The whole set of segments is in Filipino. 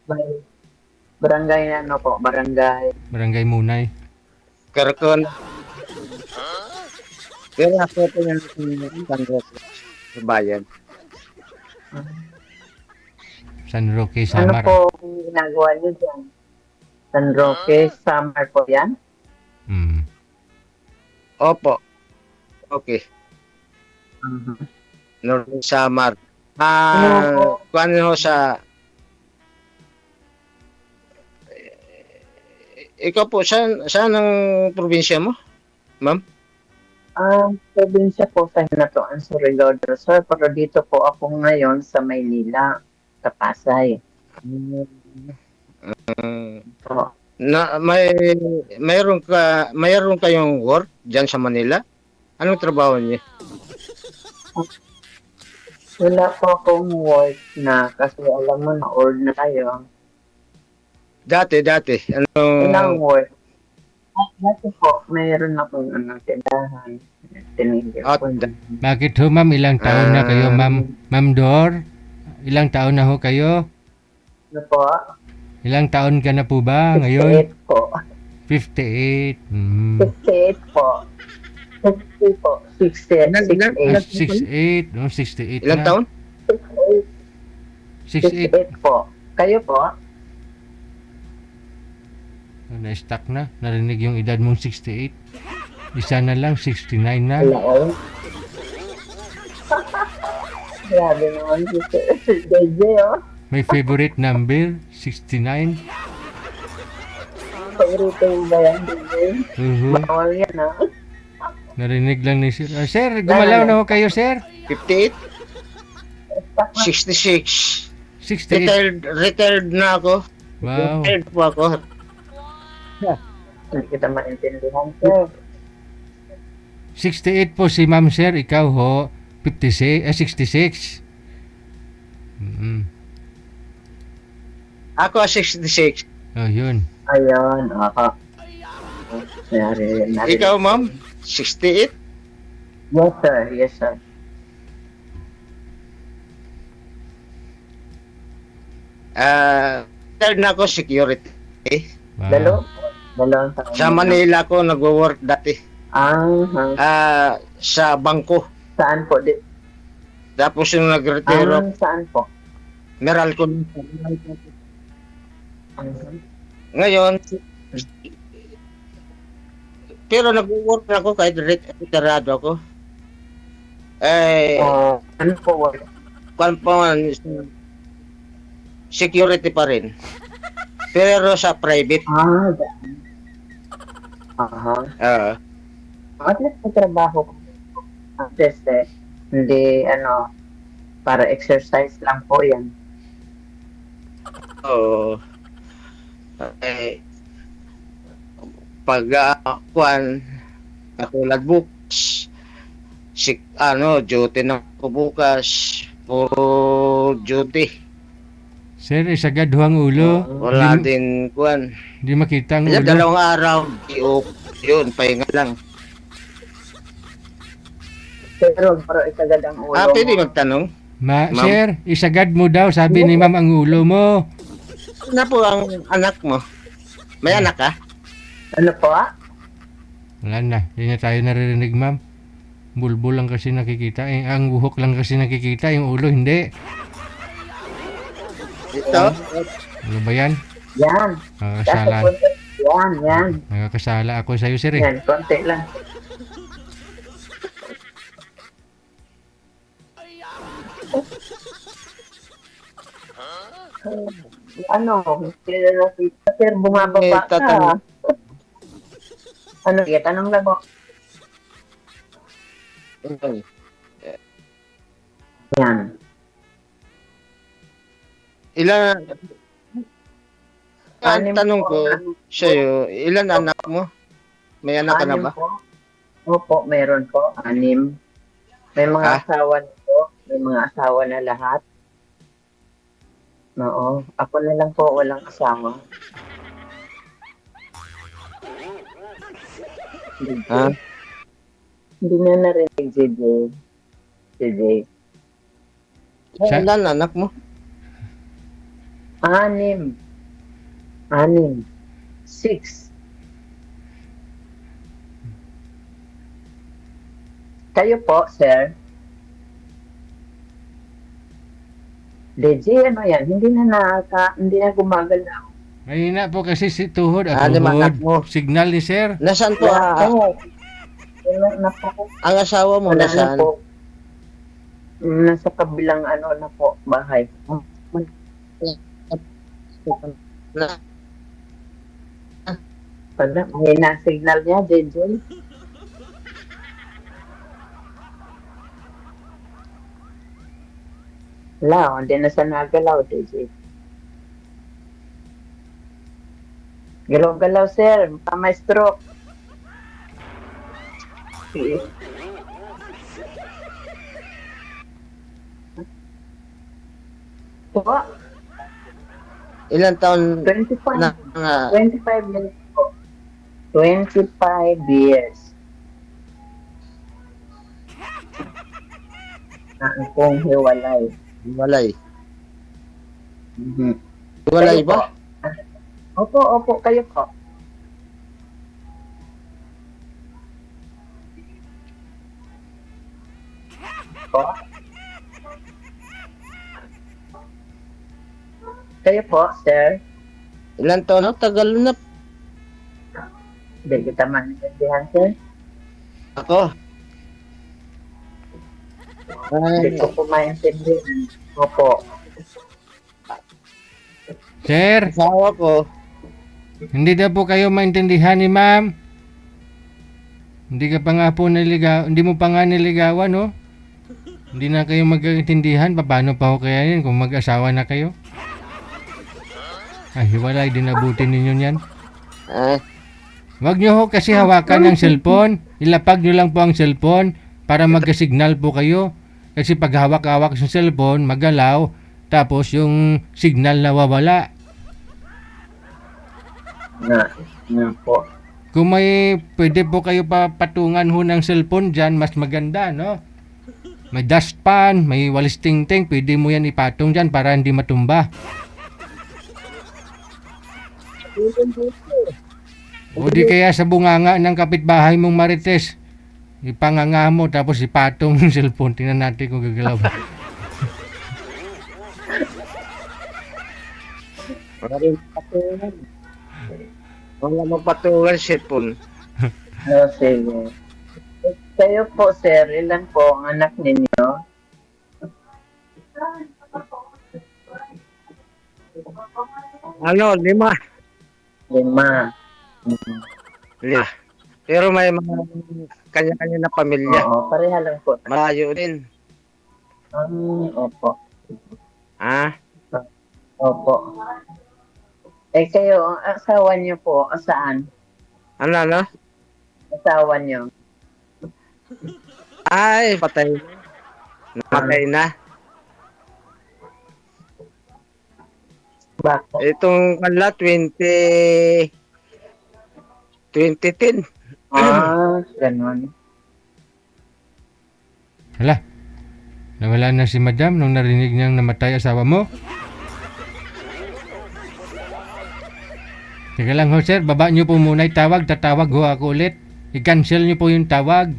May barangay ano po, barangay. Barangay Munay. Karakon. Pero ako po yung tanggap sa bayan. San Roque, Ano Samar. po ang ginagawa niyo dyan? San Roque, summer po yan? Mm. Opo. Okay. Mhm. Northern Samar. Ano po? Kuan ho sa ikaw po saan ang probinsya mo, ma'am? Ang probinsya po sa Hinatuan, Surigao del Sur, pero dito po ako ngayon sa Maynila, sa Pasay. Mm, Po. na mayroon kayong work diyan sa Manila? Anong trabaho niyo? Wala po akong work na kasi alam mo na old na tayo. Dati. Walang work. Dati po, mayroon akong tindahan. Tinigil At ko na. Bakit ho, ma'am? Ilang taon na kayo, ma'am? Ma'am Dor? Ilang taon na ho kayo? Ano po? Ilang taon ka na po ba ngayon? 68 po. 58. Mm. 68 po. 60 po. 60. Ah, 68. 68. Oh, 68 ilang na. taon? 68. 68 po. Kayo po? Na-stuck na. Narinig yung edad mong 68. Isa na lang, 69 na. Wala oh. Grabe naman si Sir JJ oh. May favorite number, 69. Paborito mo ba yan, JJ? Bawal yan ah. Narinig lang ni Sir. Ah, sir, gumalaw na ho kayo, sir. 58? 66. 68. Retired na ako. Wow. Retired po ako. Hindi kita maintindihan, sir. 68 po si ma'am, sir. Ikaw ho, 66. Mm. Ako 66. Oh, yun. Ayun, ako. Nari. Ikaw, ma'am? 68? Yes, sir. Yes, sir. Retired na ako security. Wow. Dalawang taon. Sa Manila ako nagwo-work dati. Sa bangko. Saan po? Tapos yung nag-retiro, Saan po? Meralco. Ngayon, pero nag-work na ako kahit retirado ako. Ano po work? Kwan pa man, security pa rin. Pero sa private. At least may trabaho ko. At least hindi para exercise lang po yan. Oo. Pag kwan, katulad bukas, duty na ako bukas, puro duty. Sir, isagad ho ang ulo. Wala din kwan. Hindi makita ang Kaya ulo. 2 araw, yun, pahinga lang. Pero isagad ang ulo Pwede mo. magtanong? Ma'am? Sir, isagad mo daw, sabi ni ma'am ang ulo mo. Ano po ang anak mo? May anak ka? Ano po? Wala na, hindi na tayo naririnig, ma'am. Bulbul lang kasi nakikita. Ang buhok lang kasi nakikita, yung ulo hindi. Ito? Ano ba yan? Yan. Nakakasala. Yan. Nakakasala ako sa'yo, sir. Yan, konti lang. Kaya nakita, sir, bumababa ka. tatanong. Tanong lang mo. Yan. Ilan, ang Anim tanong po ko ang- sa'yo, ilan anak mo? May anak ka na Anim ba? po. Opo, meron po. 6. May mga asawa na po. May mga asawa na lahat. Oo. Ako na lang po walang asawa. Ha? Hindi na narinig, JJ. JJ. Sa- Ilan anak mo? Anim. Anim. 6. Kayo po, sir. DJ, ano yan? Hindi na gumagalaw. Mahina po kasi si tuhod at Lima anak mo. tuhod. Signal ni sir. Nasaan po? Wala na po. Ang asawa mo, Wala na nasaan? po. Nasa kabilang ano na po, bahay. Na, Wala, mahina ang signal niya, DJ. Wala, hindi na siya nagalaw, DJ. Galaw-galaw, sir. Baka may stroke. Po, ilan taon 25. na, 25 years po. 25 years. Na akong hiwalay. walay? Mhm. Walay Kayo ba? po? Opo, kayo po. Po? Kayo po, sir. Ilan taon na? Tagal na Hindi kita maintindihan, sir. ako. Hindi ko po maintindihan. Opo. Sir, Asawa ko, hindi daw po kayo maintindihan ni ma'am. Hindi ka pa nga po hindi mo pa nga niligawan, no? Hindi na kayo magkaintindihan. Paano pa ho kaya yan kung mag-asawa na kayo? Ay, hiwalay din abutin ninyo yan. ah, Huwag nyo ho kasi hawakan ng cellphone. Ilapag nyo lang po ang cellphone para magka-signal po kayo. Kasi pag hawak-hawak sa cellphone, magalaw, tapos yung signal nawawala. Na po. Kung may pwede po kayo patungan ho ng cellphone dyan, mas maganda, no? May dustpan, may walis tingting, pwede mo yan ipatong dyan para hindi matumba. O di kaya sa bunganga ng kapitbahay mong Marites, ipanganga mo tapos ipatong yung cellphone. Tingnan natin kung gagalaw. wala rin patungan. Wala magpatungan cellphone. No, sige. Kayo po, sir. Ilan po ang anak ninyo? Ano, 5. 5. Lima. Pero may mga kanya-kanya na pamilya. Oo, pareha lang po. Malayo din. Opo. Ah, Opo. Eh kayo, ang asawa niyo po, saan? ano? Asawa niyo? Ay, patay na. Namatay na. Bakit? Itong kanla, 2010. Ganun. Hala, nawala na si madam nung narinig niyang namatay asawa mo? Teka lang ho sir, baba niyo po muna yung tawag, tatawag ho ako ulit. I-cancel niyo po yung tawag.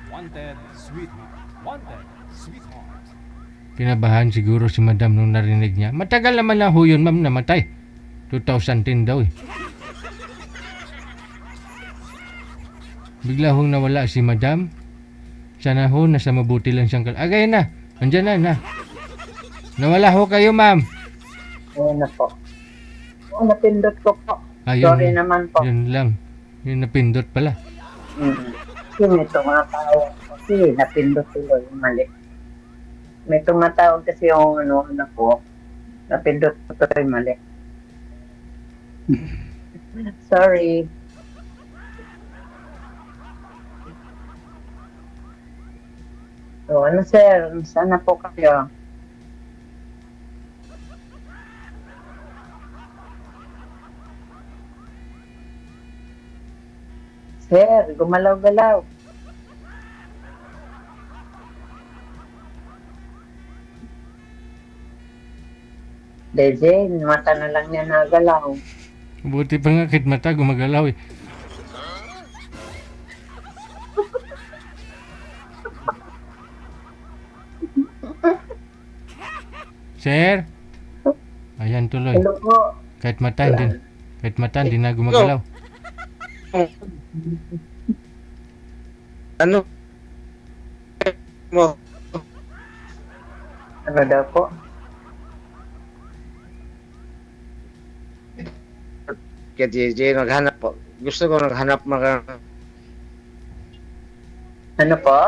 Wanted, sweetheart. Wanted, sweetheart. Kinabahan siguro si madam nung narinig niya. Matagal naman na ho yun ma'am namatay. 2010 daw eh. Bigla hong nawala si madam. Sana ho, nasa mabuti lang siyang agay na, andyan na. Nawala ho kayo ma'am. Ayun na po. Napindot ko po. Ayun, Sorry naman po. yun lang. Yun napindot pala. Kasi may tumatawag kasi napindot tuloy yung mali. May tumatawag kasi yung anak ko. Napindot ko tuloy mali. Sorry. So, ano sir? Sana po kayo? Sir, gumalaw-galaw. Deje, mata na lang niya nagalaw. Buti pa nga kahit mata gumagalaw eh. Sir? Ayan tuloy. Hello po. Kahit mata hindi na gumagalaw. Ano mo? Ano daw po? Kaya JJ, naghanap po. Gusto ko naghanap mga Ano po?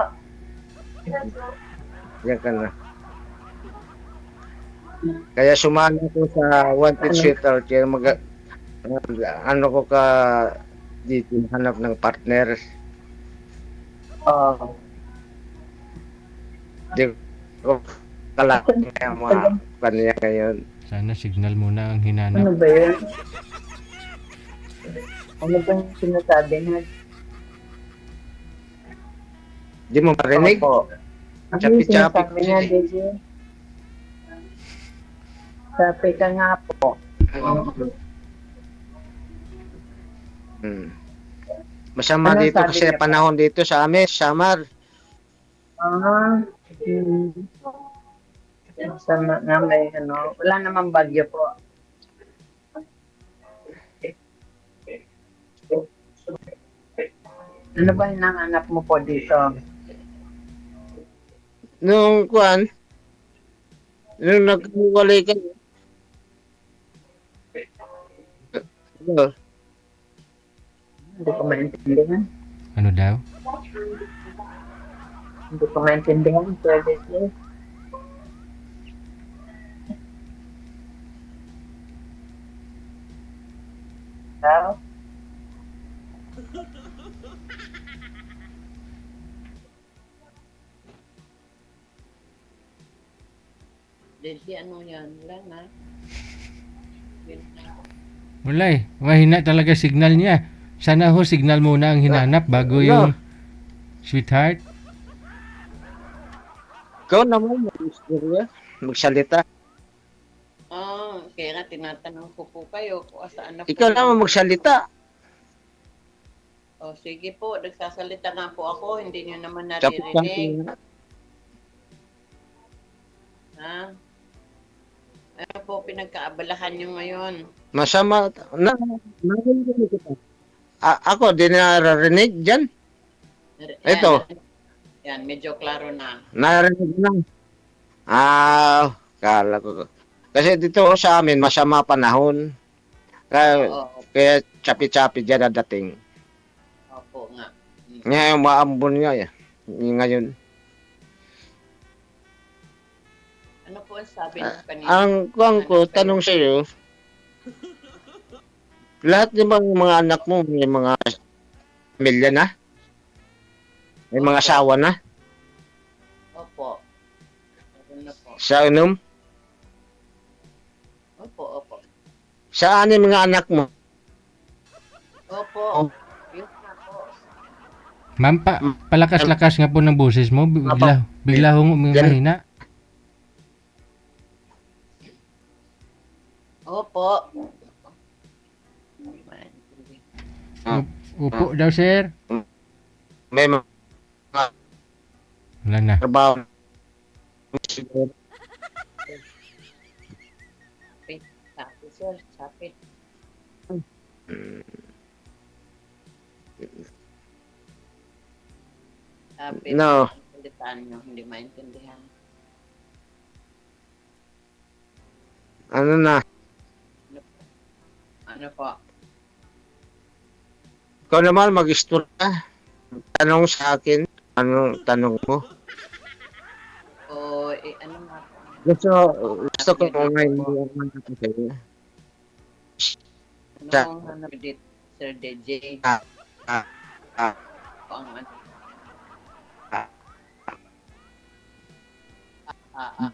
yan ka na. Kaya sumali ko sa Wanted Ano? Sweetheart. Kaya ano ko ka dito hanap ng partner. Oh. Di ko kalak kaya mga kanya ngayon. Sana signal muna ang Ano hinanap. ba yun? Ano ba yung sinasabi niya? Di mo marinig? Opo. Ano yung Chapi-chapi sinasabi niya, Deje? Sabi ka nga po. Masama Ano dito sabi kasi niya po? panahon dito sa amin, summer. Ah. Sama na may ano. Wala namang bagyo po. Ano ba yung nanganap mo po dito? Nung kuan, nung nagwalay ka, ano, Hindi ko maintindihan. Ano daw? Hindi ko maintindihan. Pwede siya. Tao? Jadi ano yan? Wala na. Wala eh. Mahina talaga signal niya. Sana ho signal muna ang hinanap bago yung sweetheart. ikaw naman mag-istorya, magsalita. Kaya nga tinatanong ko po kayo kung saan na po. Ikaw naman magsalita. Sige po, nagsasalita nga po ako, hindi niyo naman Chapi-chapi. naririnig. Ha? Ano po pinagkaabalahan niyo ngayon? Masama, narinig kita. Ako, di naririnig dyan. Ito. Yan, medyo klaro na. Narinig lang. Kala ko. Kasi dito sa amin, masama panahon. Kaya chapi-chapi dyan na dating. Opo nga. Ngayon, maambon nga. Ngayon. Ano po ang sabi niyo kanina? Ang kuwang ko, tanong sa iyo, lahat ng mga anak mo, may mga pamilya na? May mga Opo. asawa na? Opo. Ano po? Sa inom? Opo. Saan yung mga anak mo? Opo. Yun nga po. Ma'am, palakas-lakas nga po ng boses mo. Bigla hong mahina. Opo. Upo daw, sir. May mga Wala na. trabaho. Sabi, sir. Sabi. Sabi. No. Salitaan nyo, hindi maintindihan. Ano na? Ano po? Ikaw naman mag-istorya. Tanong sa akin. Anong tanong mo? Ano nga po? Gusto ko ngayon mo sa'yo. Anong hanap dito, Sir DJ? Ah. Ang ano?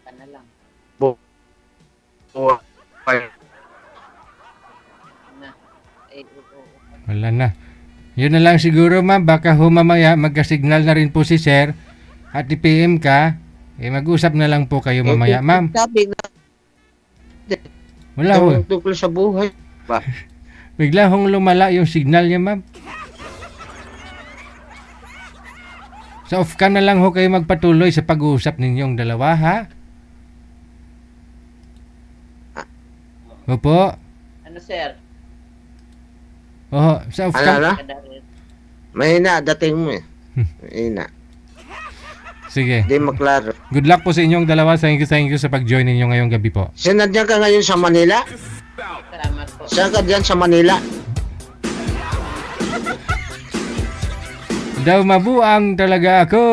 Ka na lang. Na. Oo. Wala na. Yun na lang siguro, ma'am. Baka ho mamaya magka-signal na rin po si sir. At i-PM ka. Mag-usap na lang po kayo mamaya, ma'am. Sabi na. Wala ho. Yung tungkol sa buhay. Ba? Bigla hong lumala yung signal niya, ma'am. Sa off cam na lang ho kayo magpatuloy sa pag-uusap ninyong dalawa, ha? Opo. Ano, sir? Oo, sa off cam. Ano? Kada rin. Mahina dating mo eh. Mahina. Sige. Di maklaro. Good luck po sa inyong dalawa. Thank you sa pag-join ninyo ngayong gabi po. Sinadya ka ngayon sa Manila? Salamat po. Saan ka dyan sa Manila? Daw mabuang talaga ako.